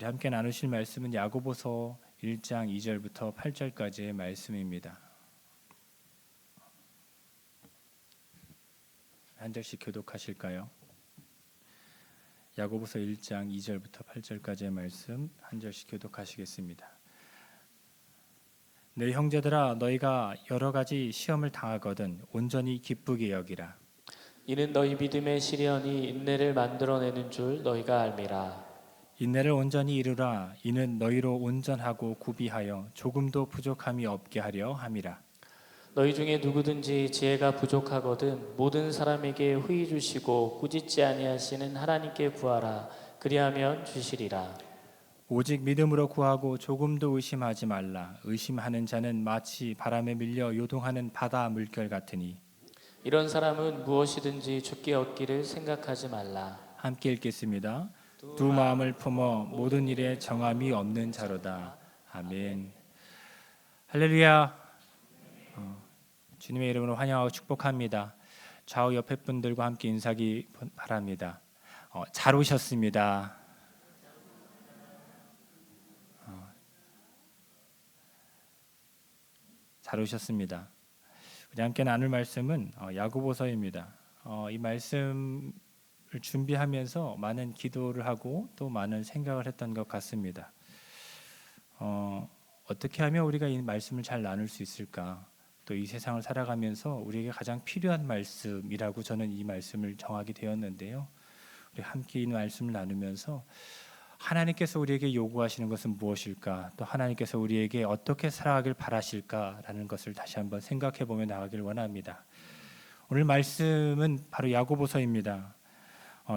우리 함께 나누실 말씀은 야고보서 1장 2절부터 8절까지의 말씀입니다. 한 절씩 교독하실까요? 야고보서 1장 2절부터 8절까지의 말씀 한 절씩 교독하시겠습니다. 내 형제들아, 너희가 여러 가지 시험을 당하거든 온전히 기쁘게 여기라. 이는 너희 믿음의 시련이 인내를 만들어내는 줄 너희가 알미라. 인내를 온전히 이루라. 이는 너희로 온전하고 구비하여 조금도 부족함이 없게 하려 함이라. 너희 중에 누구든지 지혜가 부족하거든 모든 사람에게 후히 주시고 꾸짖지 아니하시는 하나님께 구하라. 그리하면 주시리라. 오직 믿음으로 구하고 조금도 의심하지 말라. 의심하는 자는 마치 바람에 밀려 요동하는 바다 물결 같으니. 이런 사람은 무엇이든지 주께 얻기를 생각하지 말라. 함께 읽겠습니다. 두 마음을 품어 모든 일에 정함이 없는 자로다. 아멘. 할렐루야. 주님의 이름으로 환영하고 축복합니다. 좌우 옆에 분들과 함께 인사하기 바랍니다. 잘 오셨습니다. 잘 오셨습니다. 우리 함께 나눌 말씀은 야고보서입니다. 이 말씀을 준비하면서 많은 기도를 하고 또 많은 생각을 했던 것 같습니다. 어떻게 하면 우리가 이 말씀을 잘 나눌 수 있을까? 또 이 세상을 살아가면서 우리에게 가장 필요한 말씀이라고 저는 이 말씀을 정하게 되었는데요. 우리 함께 이 말씀을 나누면서 하나님께서 우리에게 요구하시는 것은 무엇일까? 또 하나님께서 우리에게 어떻게 살아가길 바라실까라는 것을 다시 한번 생각해 보며 나가길 원합니다. 오늘 말씀은 바로 야고보서입니다.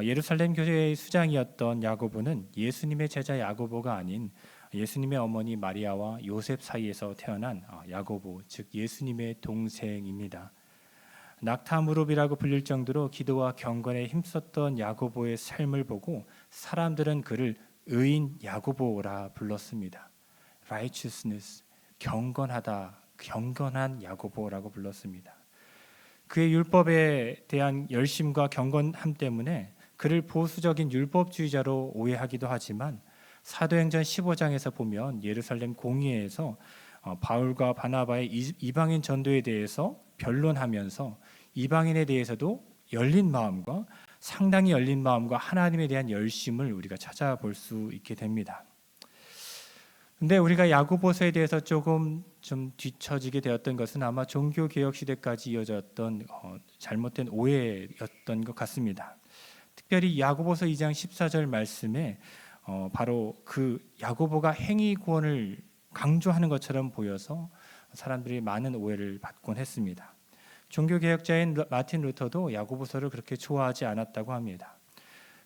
예루살렘 교회의 수장이었던 야고보는 예수님의 제자 야고보가 아닌 예수님의 어머니 마리아와 요셉 사이에서 태어난 야고보, 즉 예수님의 동생입니다. 낙타 무릎이라고 불릴 정도로 기도와 경건에 힘썼던 야고보의 삶을 보고 사람들은 그를 의인 야고보라 불렀습니다. Righteousness, 경건하다, 경건한 야고보라고 불렀습니다. 그의 율법에 대한 열심과 경건함 때문에 그를 보수적인 율법주의자로 오해하기도 하지만 사도행전 15장에서 보면 예루살렘 공의회에서 바울과 바나바의 이방인 전도에 대해서 변론하면서 이방인에 대해서도 열린 마음과 상당히 열린 마음과 하나님에 대한 열심을 우리가 찾아볼 수 있게 됩니다. 근데 우리가 야고보서에 대해서 조금 좀 뒤처지게 되었던 것은 아마 종교개혁 시대까지 이어졌던 잘못된 오해였던 것 같습니다. 특별히 야고보서 2장 14절 말씀에 바로 그 야고보가 행위 구원을 강조하는 것처럼 보여서 사람들이 많은 오해를 받곤 했습니다. 종교개혁자인 마틴 루터도 야고보서를 그렇게 좋아하지 않았다고 합니다.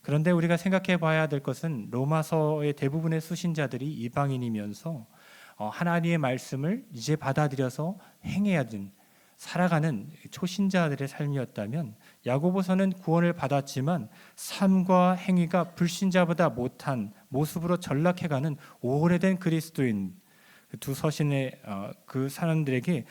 그런데 우리가 생각해 봐야 될 것은 로마서의 대부분의 수신자들이 이방인이면서 하나님의 말씀을 이제 받아들여서 행해야 하는 살아가는 초신자들의 삶이었다면 야고보서는 구원을 받았지만 삶과 행위가 불신자보다 못한 모습으로 전락해가는 오래된 그리스도인 두 서신의 그 사람들에게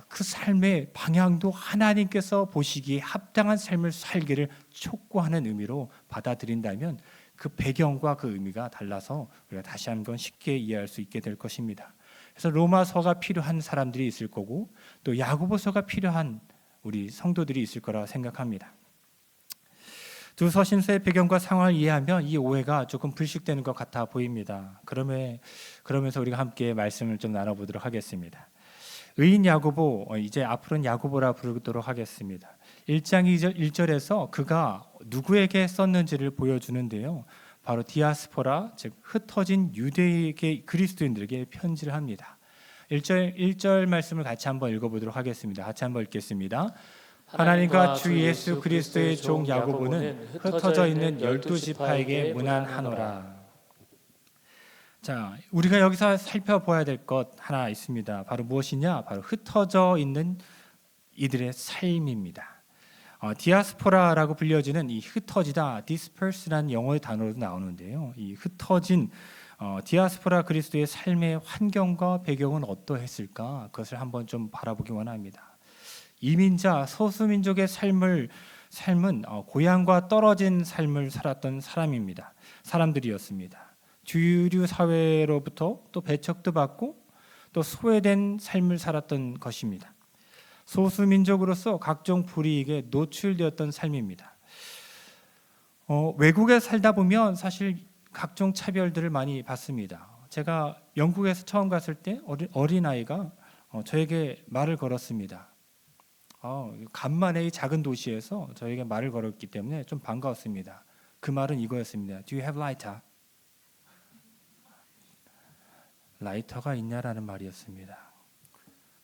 그 삶의 방향도 하나님께서 보시기에 합당한 삶을 살기를 촉구하는 의미로 받아들인다면 그 배경과 그 의미가 달라서 우리가 다시 한번 쉽게 이해할 수 있게 될 것입니다. 그래서 로마서가 필요한 사람들이 있을 거고 또 야고보서가 필요한 우리 성도들이 있을 거라 생각합니다. 두 서신서의 배경과 상황을 이해하면 이 오해가 조금 불식되는 것 같아 보입니다. 그러면서 우리가 함께 말씀을 좀 나눠보도록 하겠습니다. 의인 야고보, 이제 앞으로는 야고보라 부르도록 하겠습니다. 1장 1절에서 그가 누구에게 썼는지를 보여주는데요. 바로 디아스포라, 즉 흩어진 유대계 그리스도인들에게 편지를 합니다. 1절 말씀을 같이 한번 읽어보도록 하겠습니다. 같이 한번 읽겠습니다. 하나님과 주 예수 그리스도의 종 야고보는 흩어져 있는 12지파에게 문안하노라. 자, 우리가 여기서 살펴봐야 될 것 하나 있습니다. 바로 무엇이냐? 바로 흩어져 있는 이들의 삶입니다. 디아스포라라고 불려지는 이 흩어지다, disperse라는 영어의 단어로 나오는데요. 이 흩어진 디아스포라 그리스도의 삶의 환경과 배경은 어떠했을까? 그것을 한번 좀 바라보기 원합니다. 이민자, 소수민족의 삶은 고향과 떨어진 삶을 살았던 사람들이었습니다. 주류 사회로부터 또 배척도 받고 또 소외된 삶을 살았던 것입니다. 소수 민족으로서 각종 불이익에 노출되었던 삶입니다. 외국에 살다 보면 사실 각종 차별들을 많이 받습니다. 제가 영국에서 처음 갔을 때 어린아이가 저에게 말을 걸었습니다. 간만에 이 작은 도시에서 저에게 말을 걸었기 때문에 좀 반가웠습니다. 그 말은 이거였습니다. Do you have lighter? 라이터가 있냐라는 말이었습니다.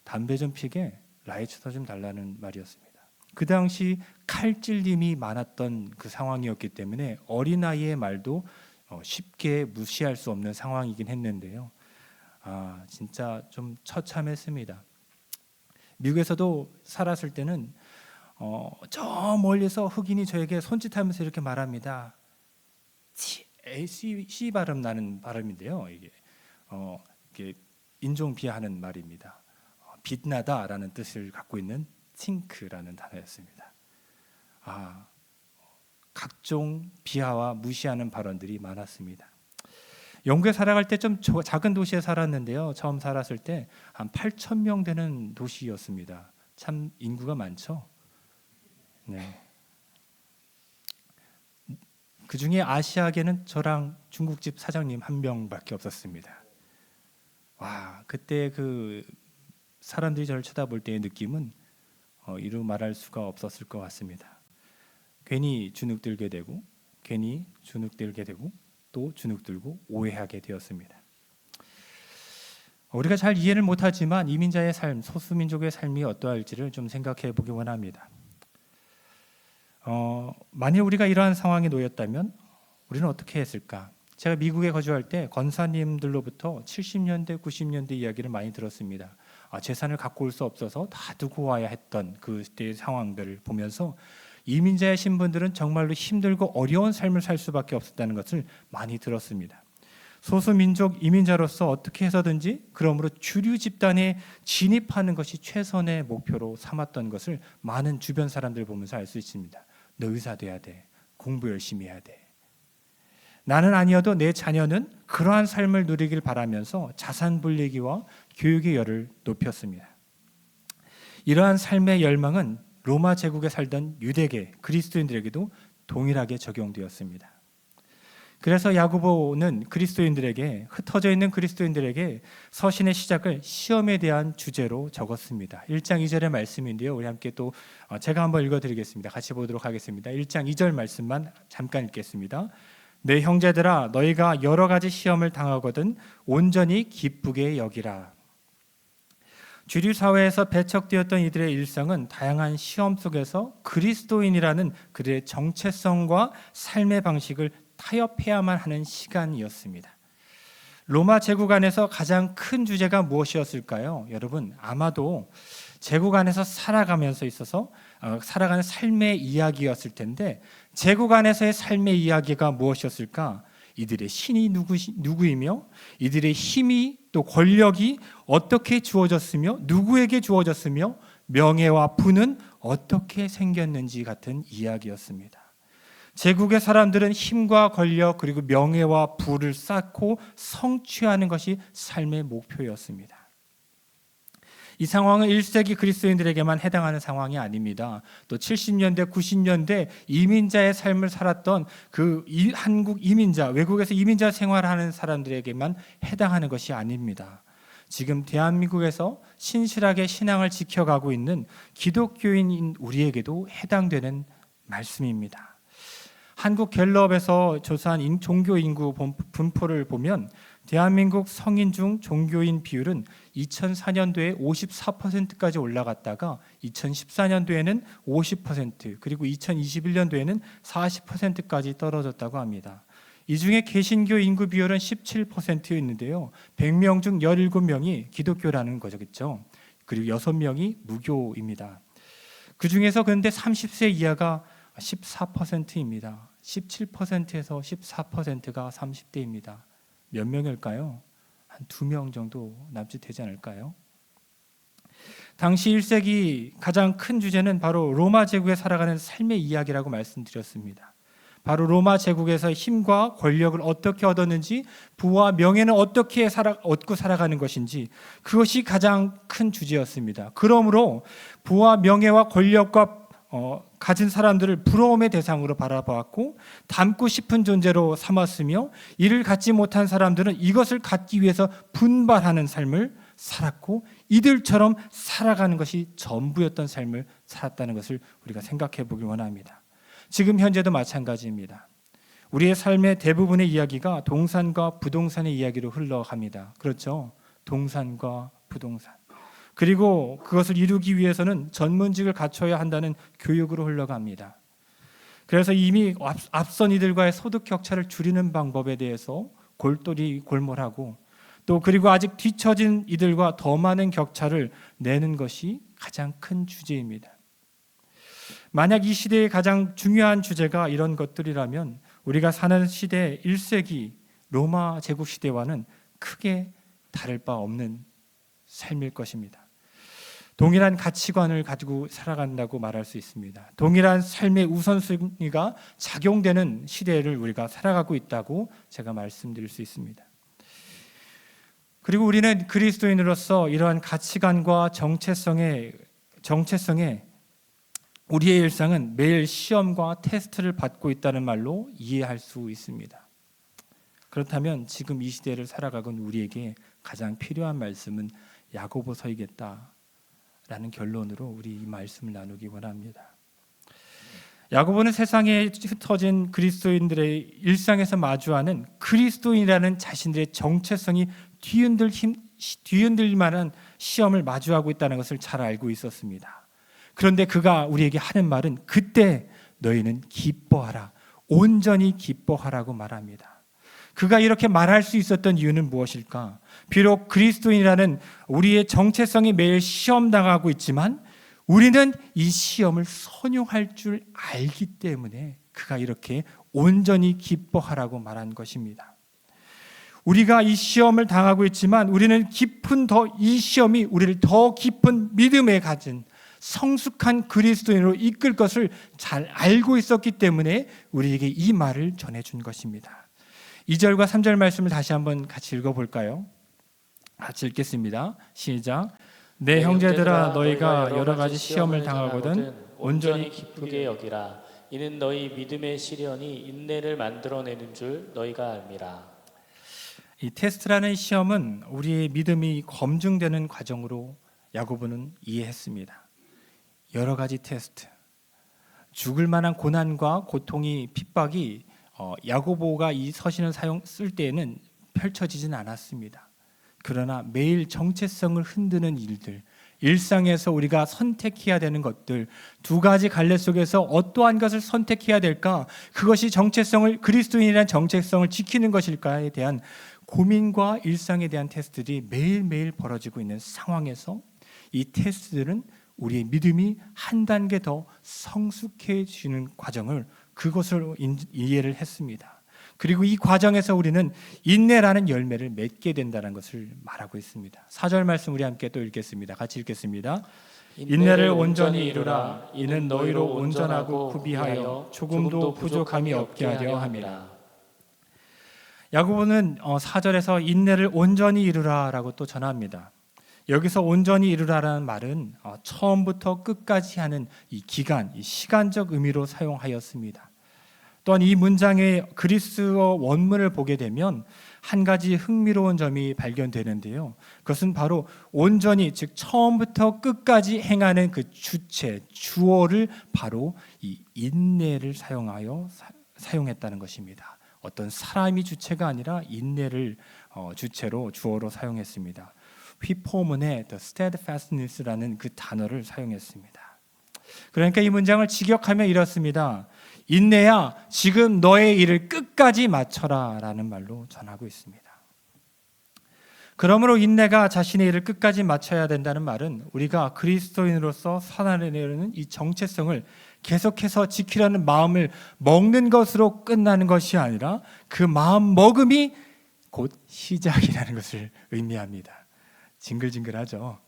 담배 좀 피게 라이터 좀 달라는 말이었습니다. 그 당시 칼찔림이 많았던 그 상황이었기 때문에 어린아이의 말도 쉽게 무시할 수 없는 상황이긴 했는데요. 진짜 좀 처참했습니다. 미국에서도 살았을 때는 저 멀리서 흑인이 저에게 손짓하면서 이렇게 말합니다. C 발음 나는 발음인데요. 이게 인종 비하하는 말입니다. 빛나다라는 뜻을 갖고 있는 팅크라는 단어였습니다. 각종 비하와 무시하는 발언들이 많았습니다. 영국에 살아갈 때 좀 작은 도시에 살았는데요. 처음 살았을 때 한 8,000명 되는 도시였습니다. 참 인구가 많죠. 네. 그 중에 아시아계는 저랑 중국집 사장님 한 명밖에 없었습니다. 그때 그 사람들이 저를 쳐다볼 때의 느낌은 이루 말할 수가 없었을 것 같습니다. 괜히 주눅들게 되고 또 주눅들고 오해하게 되었습니다. 우리가 잘 이해를 못하지만 이민자의 삶, 소수민족의 삶이 어떠할지를 좀 생각해 보기 원합니다. 만일 우리가 이러한 상황에 놓였다면 우리는 어떻게 했을까? 제가 미국에 거주할 때 권사님들로부터 70년대, 90년대 이야기를 많이 들었습니다. 재산을 갖고 올 수 없어서 다 두고 와야 했던 그때의 상황들을 보면서 이민자의 신분들은 정말로 힘들고 어려운 삶을 살 수밖에 없었다는 것을 많이 들었습니다. 소수민족 이민자로서 어떻게 해서든지 그러므로 주류 집단에 진입하는 것이 최선의 목표로 삼았던 것을 많은 주변 사람들 보면서 알 수 있습니다. 너 의사 돼야 돼. 공부 열심히 해야 돼. 나는 아니어도 내 자녀는 그러한 삶을 누리길 바라면서 자산 불리기와 교육의 열을 높였습니다. 이러한 삶의 열망은 로마 제국에 살던 유대계 그리스도인들에게도 동일하게 적용되었습니다. 그래서 야고보는 그리스도인들에게 흩어져 있는 그리스도인들에게 서신의 시작을 시험에 대한 주제로 적었습니다. 1장 2절의 말씀인데요. 우리 함께 또 제가 한번 읽어드리겠습니다. 같이 보도록 하겠습니다. 1장 2절 말씀만 잠깐 읽겠습니다. 내 형제들아 너희가 여러 가지 시험을 당하거든 온전히 기쁘게 여기라. 주류 사회에서 배척되었던 이들의 일상은 다양한 시험 속에서 그리스도인이라는 그들의 정체성과 삶의 방식을 타협해야만 하는 시간이었습니다. 로마 제국 안에서 가장 큰 주제가 무엇이었을까요? 여러분, 아마도 제국 안에서 살아가면서 있어서 살아가는 삶의 이야기였을 텐데 제국 안에서의 삶의 이야기가 무엇이었을까? 이들의 신이 누구이며 이들의 힘이 또 권력이 어떻게 주어졌으며 누구에게 주어졌으며 명예와 부는 어떻게 생겼는지 같은 이야기였습니다. 제국의 사람들은 힘과 권력 그리고 명예와 부를 쌓고 성취하는 것이 삶의 목표였습니다. 이 상황은 1세기 그리스도인들에게만 해당하는 상황이 아닙니다. 또 70년대, 90년대 이민자의 삶을 살았던 한국 이민자, 외국에서 이민자 생활하는 사람들에게만 해당하는 것이 아닙니다. 지금 대한민국에서 신실하게 신앙을 지켜가고 있는 기독교인인 우리에게도 해당되는 말씀입니다. 한국 갤럽에서 조사한 종교 인구 분포를 보면 대한민국 성인 중 종교인 비율은 2004년도에 54%까지 올라갔다가 2014년도에는 50% 그리고 2021년도에는 40%까지 떨어졌다고 합니다. 이 중에 개신교 인구 비율은 17%였는데요. 100명 중 17명이 기독교라는 거겠죠. 그리고 6명이 무교입니다. 그 중에서 그런데 30세 이하가 14%입니다. 17%에서 14%가 30대입니다. 몇 명일까요? 한 2명 정도 남짓되지 않을까요? 당시 1세기 가장 큰 주제는 바로 로마 제국에 살아가는 삶의 이야기라고 말씀드렸습니다. 바로 로마 제국에서 힘과 권력을 어떻게 얻었는지, 부와 명예는 어떻게 얻고 살아가는 것인지, 그것이 가장 큰 주제였습니다. 그러므로 부와 명예와 권력과 가진 사람들을 부러움의 대상으로 바라보았고 닮고 싶은 존재로 삼았으며, 이를 갖지 못한 사람들은 이것을 갖기 위해서 분발하는 삶을 살았고 이들처럼 살아가는 것이 전부였던 삶을 살았다는 것을 우리가 생각해 보길 원합니다. 지금 현재도 마찬가지입니다. 우리의 삶의 대부분의 이야기가 동산과 부동산의 이야기로 흘러갑니다. 그렇죠? 동산과 부동산. 그리고 그것을 이루기 위해서는 전문직을 갖춰야 한다는 교육으로 흘러갑니다. 그래서 이미 앞선 이들과의 소득 격차를 줄이는 방법에 대해서 골똘히 골몰하고, 또 그리고 아직 뒤처진 이들과 더 많은 격차를 내는 것이 가장 큰 주제입니다. 만약 이 시대의 가장 중요한 주제가 이런 것들이라면 우리가 사는 시대 1세기 로마 제국 시대와는 크게 다를 바 없는 삶일 것입니다. 동일한 가치관을 가지고 살아간다고 말할 수 있습니다. 동일한 삶의 우선순위가 작용되는 시대를 우리가 살아가고 있다고 제가 말씀드릴 수 있습니다. 그리고 우리는 그리스도인으로서 이러한 가치관과 정체성에 우리의 일상은 매일 시험과 테스트를 받고 있다는 말로 이해할 수 있습니다. 그렇다면 지금 이 시대를 살아가는 우리에게 가장 필요한 말씀은 야고보서이겠다라는 결론으로 우리 이 말씀을 나누기 원합니다. 야고보는 세상에 흩어진 그리스도인들의 일상에서 마주하는 그리스도인이라는 자신들의 정체성이 뒤흔들 만한 시험을 마주하고 있다는 것을 잘 알고 있었습니다. 그런데 그가 우리에게 하는 말은 그때 너희는 기뻐하라, 온전히 기뻐하라고 말합니다. 그가 이렇게 말할 수 있었던 이유는 무엇일까? 비록 그리스도인이라는 우리의 정체성이 매일 시험당하고 있지만 우리는 이 시험을 선용할 줄 알기 때문에 그가 이렇게 온전히 기뻐하라고 말한 것입니다. 우리가 이 시험을 당하고 있지만 우리는 이 시험이 우리를 더 깊은 믿음에 가진 성숙한 그리스도인으로 이끌 것을 잘 알고 있었기 때문에 우리에게 이 말을 전해준 것입니다. 2절과 3절 말씀을 다시 한번 같이 읽어볼까요? 같이 읽겠습니다. 시작. 내 형제들아, 너희가 여러 가지 시험을 당하거든 온전히 기쁘게 여기라. 이는 너희 믿음의 시련이 인내를 만들어내는 줄 너희가 알미라. 이 테스트라는 시험은 우리의 믿음이 검증되는 과정으로 야고보는 이해했습니다. 여러 가지 테스트, 죽을 만한 고난과 고통이 핍박이 야고보가 이 서신을 쓸 때에는 펼쳐지진 않았습니다. 그러나 매일 정체성을 흔드는 일들, 일상에서 우리가 선택해야 되는 것들, 두 가지 갈래 속에서 어떠한 것을 선택해야 될까? 그것이 그리스도인이라는 정체성을 지키는 것일까에 대한 고민과 일상에 대한 테스트들이 매일매일 벌어지고 있는 상황에서 이 테스트들은 우리의 믿음이 한 단계 더 성숙해지는 과정을 그것을 이해를 했습니다. 그리고 이 과정에서 우리는 인내라는 열매를 맺게 된다는 것을 말하고 있습니다. 4절 말씀 우리 함께 또 읽겠습니다. 같이 읽겠습니다. 인내를 온전히 이루라. 이는 너희로 온전하고 구비하여 조금도 부족함이 없게 하려 함이라. 야고보는 4절에서 인내를 온전히 이루라라고 또 전합니다. 여기서 온전히 이루라라는 말은 처음부터 끝까지 하는 이 기간, 이 시간적 의미로 사용하였습니다. 또한 이 문장의 그리스어 원문을 보게 되면 한 가지 흥미로운 점이 발견되는데요. 그것은 바로 온전히, 즉 처음부터 끝까지 행하는 그 주체, 주어를 바로 이 인내를 사용했다는 것입니다. 어떤 사람이 주체가 아니라 인내를 주체로, 주어로 사용했습니다. 휘포문의 the steadfastness라는 그 단어를 사용했습니다. 그러니까 이 문장을 직역하면 이렇습니다. 인내야, 지금 너의 일을 끝까지 마쳐라 라는 말로 전하고 있습니다. 그러므로 인내가 자신의 일을 끝까지 마쳐야 된다는 말은 우리가 그리스도인으로서 살아내려는 이 정체성을 계속해서 지키려는 마음을 먹는 것으로 끝나는 것이 아니라 그 마음 먹음이 곧 시작이라는 것을 의미합니다. 징글징글하죠.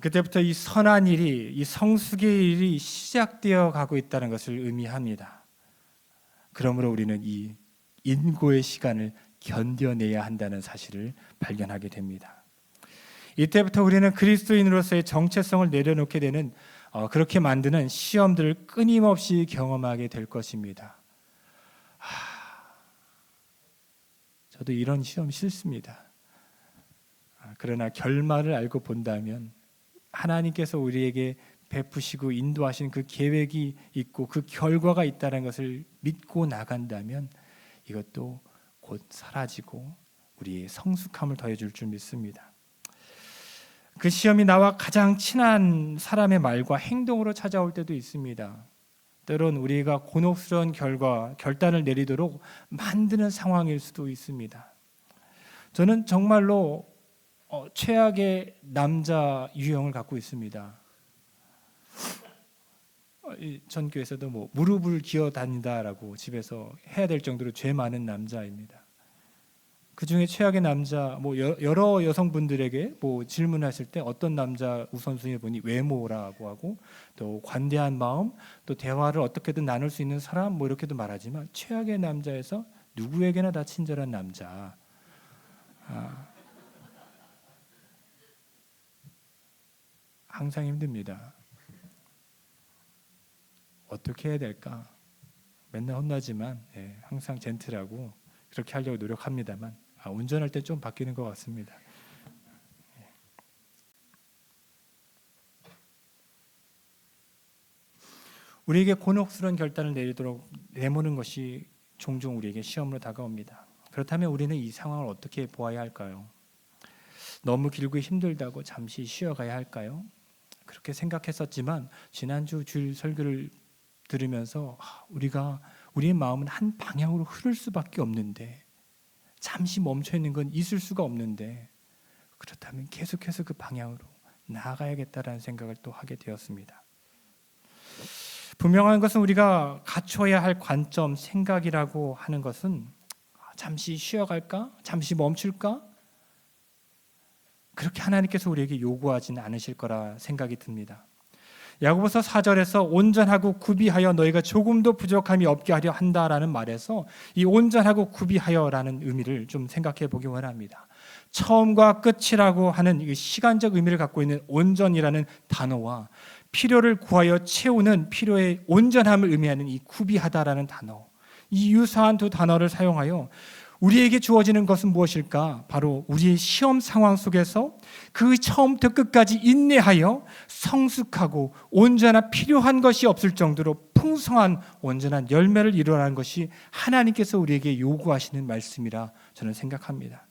그때부터 이 선한 일이, 이 성숙의 일이 시작되어 가고 있다는 것을 의미합니다. 그러므로 우리는 이 인고의 시간을 견뎌내야 한다는 사실을 발견하게 됩니다. 이때부터 우리는 그리스도인으로서의 정체성을 내려놓게 되는, 그렇게 만드는 시험들을 끊임없이 경험하게 될 것입니다. 저도 이런 시험 싫습니다. 그러나 결말을 알고 본다면 하나님께서 우리에게 베푸시고 인도하신 그 계획이 있고 그 결과가 있다는 것을 믿고 나간다면 이것도 곧 사라지고 우리의 성숙함을 더해줄 줄 믿습니다. 그 시험이 나와 가장 친한 사람의 말과 행동으로 찾아올 때도 있습니다. 때론 우리가 곤혹스러운 결단을 내리도록 만드는 상황일 수도 있습니다. 저는 정말로 최악의 남자 유형을 갖고 있습니다. 전 교회에서도 무릎을 기어 다닌다라고 집에서 해야 될 정도로 죄 많은 남자입니다. 그 중에 최악의 남자, 여러 여성분들에게 질문하실 때 어떤 남자 우선순위 보니 외모라고 하고, 또 관대한 마음, 또 대화를 어떻게든 나눌 수 있는 사람, 이렇게도 말하지만 최악의 남자에서 누구에게나 다 친절한 남자. 항상 힘듭니다. 어떻게 해야 될까? 맨날 혼나지만 항상 젠틀하고 그렇게 하려고 노력합니다만 운전할 때 좀 바뀌는 것 같습니다. 우리에게 곤혹스러운 결단을 내모는 것이 종종 우리에게 시험으로 다가옵니다. 그렇다면 우리는 이 상황을 어떻게 보아야 할까요? 너무 길고 힘들다고 잠시 쉬어가야 할까요? 그렇게 생각했었지만 지난주 주일 설교를 들으면서 우리의 마음은 한 방향으로 흐를 수밖에 없는데, 잠시 멈춰 있는 건 있을 수가 없는데, 그렇다면 계속해서 그 방향으로 나아가야겠다라는 생각을 또 하게 되었습니다. 분명한 것은 우리가 갖춰야 할 관점, 생각이라고 하는 것은 잠시 쉬어갈까? 잠시 멈출까? 그렇게 하나님께서 우리에게 요구하지는 않으실 거라 생각이 듭니다. 야고보서 4절에서 온전하고 구비하여 너희가 조금도 부족함이 없게 하려 한다라는 말에서 이 온전하고 구비하여라는 의미를 좀 생각해 보기 원합니다. 처음과 끝이라고 하는 이 시간적 의미를 갖고 있는 온전이라는 단어와 필요를 구하여 채우는 필요의 온전함을 의미하는 이 구비하다라는 단어, 이 유사한 두 단어를 사용하여 우리에게 주어지는 것은 무엇일까? 바로 우리의 시험 상황 속에서 그 처음부터 끝까지 인내하여 성숙하고 온전한 필요한 것이 없을 정도로 풍성한 온전한 열매를 이루라는 것이 하나님께서 우리에게 요구하시는 말씀이라 저는 생각합니다.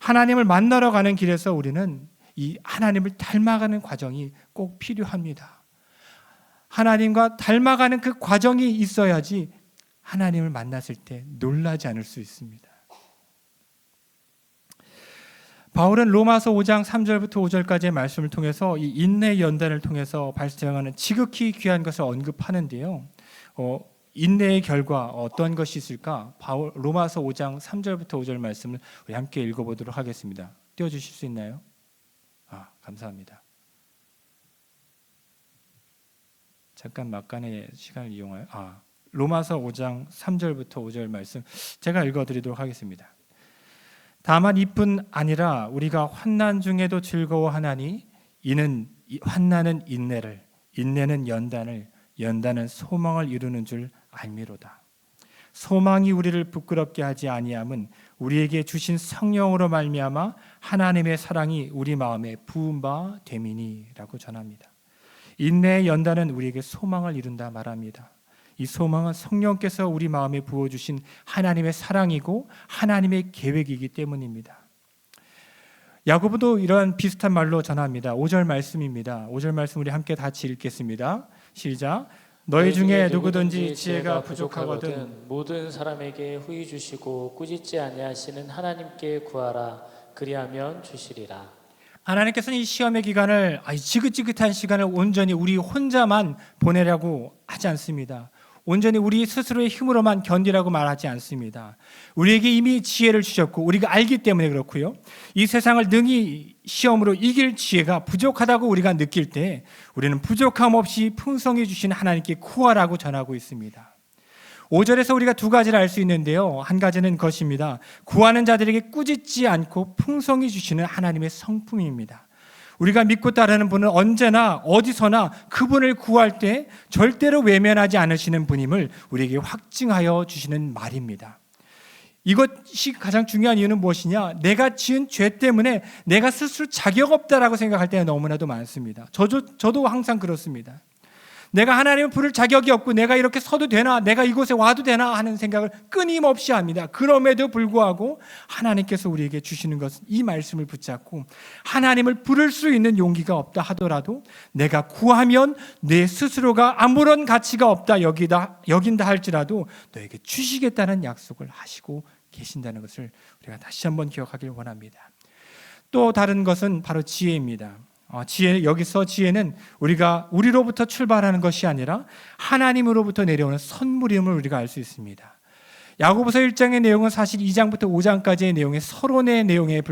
하나님을 만나러 가는 길에서 우리는 이 하나님을 닮아가는 과정이 꼭 필요합니다. 하나님과 닮아가는 그 과정이 있어야지 하나님을 만났을 때 놀라지 않을 수 있습니다. 바울은 로마서 5장 3절부터 5절까지의 말씀을 통해서 이 인내의 연단을 통해서 발생하는 지극히 귀한 것을 언급하는데요. 인내의 결과 어떤 것이 있을까? 로마서 5장 3절부터 5절 말씀을 우리 함께 읽어보도록 하겠습니다. 띄워주실 수 있나요? 감사합니다. 잠깐 막간의 시간을 이용하여 로마서 5장 3절부터 5절 말씀 제가 읽어드리도록 하겠습니다. 다만 이뿐 아니라 우리가 환난 중에도 즐거워하나니 이는 환난은 인내를, 인내는 연단을, 연단은 소망을 이루는 줄 알미로다. 소망이 우리를 부끄럽게 하지 아니함은 우리에게 주신 성령으로 말미암아 하나님의 사랑이 우리 마음에 부은 바 됨이니라고 전합니다. 인내의 연단은 우리에게 소망을 이룬다 말합니다. 이 소망은 성령께서 우리 마음에 부어주신 하나님의 사랑이고 하나님의 계획이기 때문입니다. 야고보도 이러한 비슷한 말로 전합니다. 5절 말씀입니다. 5절 말씀 우리 함께 같이 읽겠습니다. 시작. 너희 중에 누구든지 지혜가 부족하거든 모든 사람에게 후히 주시고 꾸짖지 아니하시는 하나님께 구하라. 그리하면 주시리라. 하나님께서는 이 시험의 기간을, 지긋지긋한 시간을 온전히 우리 혼자만 보내려고 하지 않습니다. 온전히 우리 스스로의 힘으로만 견디라고 말하지 않습니다. 우리에게 이미 지혜를 주셨고 우리가 알기 때문에 그렇고요. 이 세상을 능히 시험으로 이길 지혜가 부족하다고 우리가 느낄 때 우리는 부족함 없이 풍성히 주신 하나님께 구하라고 전하고 있습니다. 5절에서 우리가 두 가지를 알 수 있는데요. 한 가지는 것입니다. 구하는 자들에게 꾸짖지 않고 풍성히 주시는 하나님의 성품입니다. 우리가 믿고 따르는 분은 언제나 어디서나 그분을 구할 때 절대로 외면하지 않으시는 분임을 우리에게 확증하여 주시는 말입니다. 이것이 가장 중요한 이유는 무엇이냐? 내가 지은 죄 때문에 내가 스스로 자격 없다라고 생각할 때가 너무나도 많습니다. 저도 항상 그렇습니다. 내가 하나님을 부를 자격이 없고 내가 이렇게 서도 되나, 내가 이곳에 와도 되나 하는 생각을 끊임없이 합니다. 그럼에도 불구하고 하나님께서 우리에게 주시는 것은 이 말씀을 붙잡고 하나님을 부를 수 있는 용기가 없다 하더라도 내가 구하면 내 스스로가 아무런 가치가 없다 여긴다 할지라도 너에게 주시겠다는 약속을 하시고 계신다는 것을 우리가 다시 한번 기억하길 원합니다. 또 다른 것은 바로 지혜입니다. 여기서 지혜는 우리로부터 출발하는 것이 아니라 하나님으로부터 내려오는 선물임을 우리가 알 수 있습니다. 야고보서 1장의 내용은 사실 2장부터 5장까지의 내용의 서론의 내용에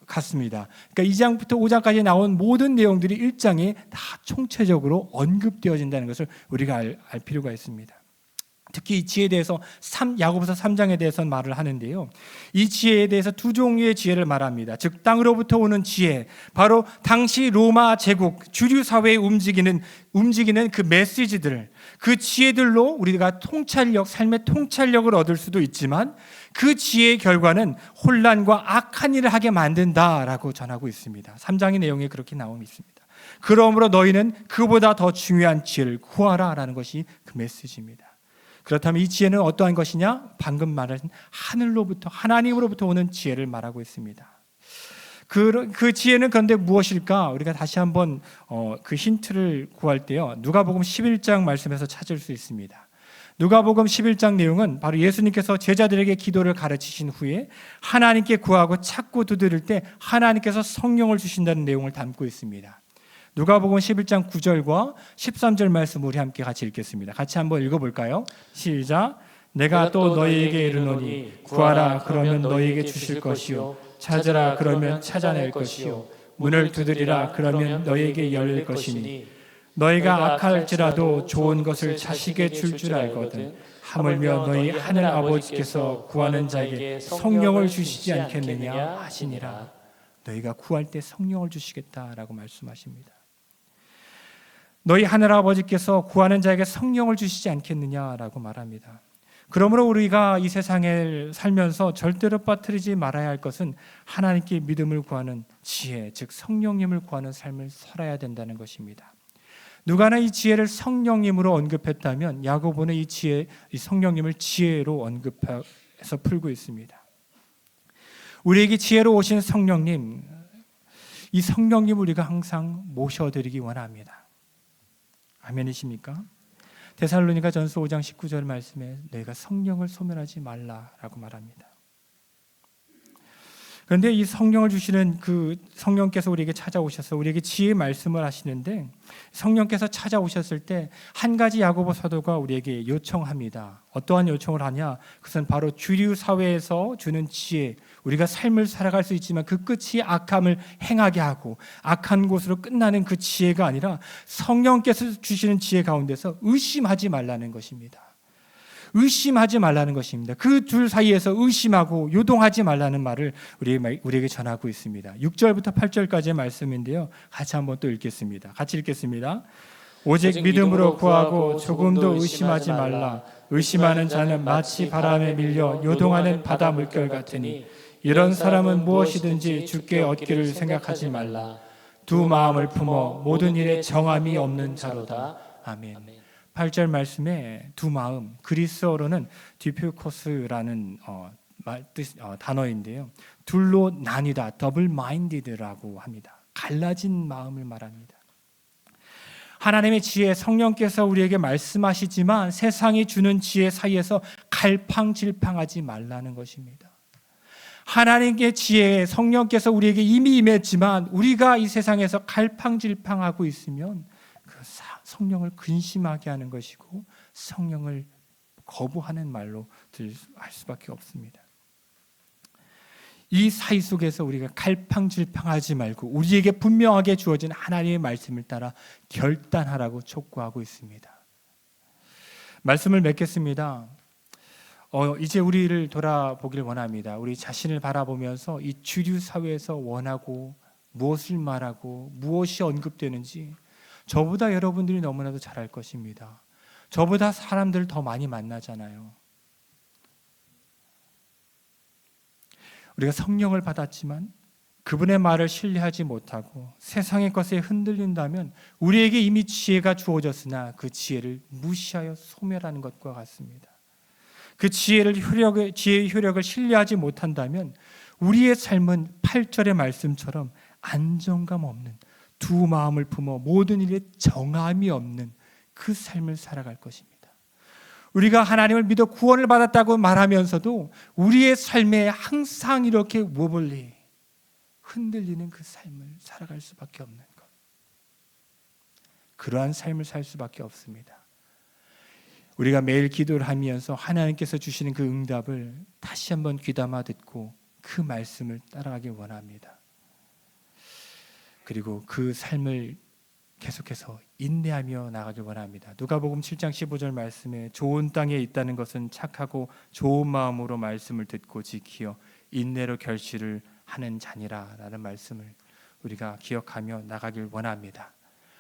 같습니다. 그러니까 2장부터 5장까지 나온 모든 내용들이 1장에 다 총체적으로 언급되어진다는 것을 우리가 알 필요가 있습니다. 특히 이 지혜에 대해서 야고보서 3장에 대해서 말을 하는데요. 이 지혜에 대해서 두 종류의 지혜를 말합니다. 즉 땅으로부터 오는 지혜, 바로 당시 로마 제국 주류 사회에 움직이는 그 메시지들, 그 지혜들로 우리가 삶의 통찰력을 얻을 수도 있지만 그 지혜의 결과는 혼란과 악한 일을 하게 만든다라고 전하고 있습니다. 3장의 내용에 그렇게 나오고 있습니다. 그러므로 너희는 그보다 더 중요한 지혜를 구하라라는 것이 그 메시지입니다. 그렇다면 이 지혜는 어떠한 것이냐? 방금 말한 하나님으로부터 오는 지혜를 말하고 있습니다. 그 지혜는 그런데 무엇일까? 우리가 다시 한번 그 힌트를 구할 때요. 누가복음 11장 말씀에서 찾을 수 있습니다. 누가복음 11장 내용은 바로 예수님께서 제자들에게 기도를 가르치신 후에 하나님께 구하고 찾고 두드릴 때 하나님께서 성령을 주신다는 내용을 담고 있습니다. 누가복음 11장 9절과 13절 말씀 우리 함께 같이 읽겠습니다. 같이 한번 읽어볼까요? 시작. 내가 또 너희에게 이르노니 구하라 그러면 너희에게 주실 것이요 찾으라 그러면 찾아낼 것이요 문을 두드리라 그러면 너희에게 열릴 것이니 너희가 악할지라도 좋은 것을 자식에 줄 알거든 하물며 너희 하늘 아버지께서 구하는 자에게 성령을 주시지 않겠느냐 하시니라. 너희가 구할 때 성령을 주시겠다라고 말씀하십니다. 너희 하늘 아버지께서 구하는 자에게 성령을 주시지 않겠느냐라고 말합니다. 그러므로 우리가 이 세상에 살면서 절대로 빠뜨리지 말아야 할 것은 하나님께 믿음을 구하는 지혜, 즉 성령님을 구하는 삶을 살아야 된다는 것입니다. 누가는 이 지혜를 성령님으로 언급했다면 야고보는 이 성령님을 지혜로 언급해서 풀고 있습니다. 우리에게 지혜로 오신 성령님, 이 성령님 우리가 항상 모셔드리기 원합니다. 아멘이십니까? 데살로니가 전서 5장 19절 말씀에 너희가 성령을 소멸하지 말라라고 말합니다. 그런데 이 성령을 주시는 그 성령께서 우리에게 찾아오셔서 우리에게 지혜의 말씀을 하시는데 성령께서 찾아오셨을 때 한 가지 야고보 사도가 우리에게 요청합니다. 어떠한 요청을 하냐? 그것은 바로 주류 사회에서 주는 지혜, 우리가 삶을 살아갈 수 있지만 그 끝이 악함을 행하게 하고 악한 곳으로 끝나는 그 지혜가 아니라 성령께서 주시는 지혜 가운데서 의심하지 말라는 것입니다. 의심하지 말라는 것입니다. 그 둘 사이에서 의심하고 요동하지 말라는 말을 우리에게 전하고 있습니다. 6절부터 8절까지의 말씀인데요. 같이 한번 또 읽겠습니다. 같이 읽겠습니다. 오직 믿음으로 구하고 조금도 의심하지 말라. 의심하는 자는 마치 바람에 밀려 요동하는 바다 물결 같으니 이런 사람은 무엇이든지 주께 얻기를 생각하지 말라. 두 마음을 품어 모든 일에 정함이 없는 자로다. 아멘. 8절 말씀에 두 마음, 그리스어로는 디퓨코스라는 단어인데요. 둘로 나뉘다, 더블 마인디드라고 합니다. 갈라진 마음을 말합니다. 하나님의 지혜, 성령께서 우리에게 말씀하시지만 세상이 주는 지혜 사이에서 갈팡질팡하지 말라는 것입니다. 하나님의 지혜, 성령께서 우리에게 이미 임했지만 우리가 이 세상에서 갈팡질팡하고 있으면 그 성령을 근심하게 하는 것이고 성령을 거부하는 말로 할 수밖에 없습니다. 이 사이 속에서 우리가 갈팡질팡하지 말고 우리에게 분명하게 주어진 하나님의 말씀을 따라 결단하라고 촉구하고 있습니다. 말씀을 맺겠습니다. 이제 우리를 돌아보길 원합니다. 우리 자신을 바라보면서 이 주류 사회에서 원하고 무엇을 말하고 무엇이 언급되는지 저보다 여러분들이 너무나도 잘 알 것입니다. 저보다 사람들을 더 많이 만나잖아요. 우리가 성령을 받았지만 그분의 말을 신뢰하지 못하고 세상의 것에 흔들린다면 우리에게 이미 지혜가 주어졌으나 그 지혜를 무시하여 소멸하는 것과 같습니다. 그 지혜의 효력을 신뢰하지 못한다면 우리의 삶은 8절의 말씀처럼 안정감 없는, 두 마음을 품어 모든 일에 정함이 없는 그 삶을 살아갈 것입니다. 우리가 하나님을 믿어 구원을 받았다고 말하면서도 우리의 삶에 항상 이렇게 wobbly, 흔들리는 그 삶을 살아갈 수밖에 없는 것. 그러한 삶을 살 수밖에 없습니다. 우리가 매일 기도를 하면서 하나님께서 주시는 그 응답을 다시 한번 귀담아 듣고 그 말씀을 따라가길 원합니다. 그리고 그 삶을 계속해서 인내하며 나가길 원합니다. 누가복음 7장 15절 말씀에 좋은 땅에 있다는 것은 착하고 좋은 마음으로 말씀을 듣고 지키어 인내로 결실을 하는 자니라 라는 말씀을 우리가 기억하며 나가길 원합니다.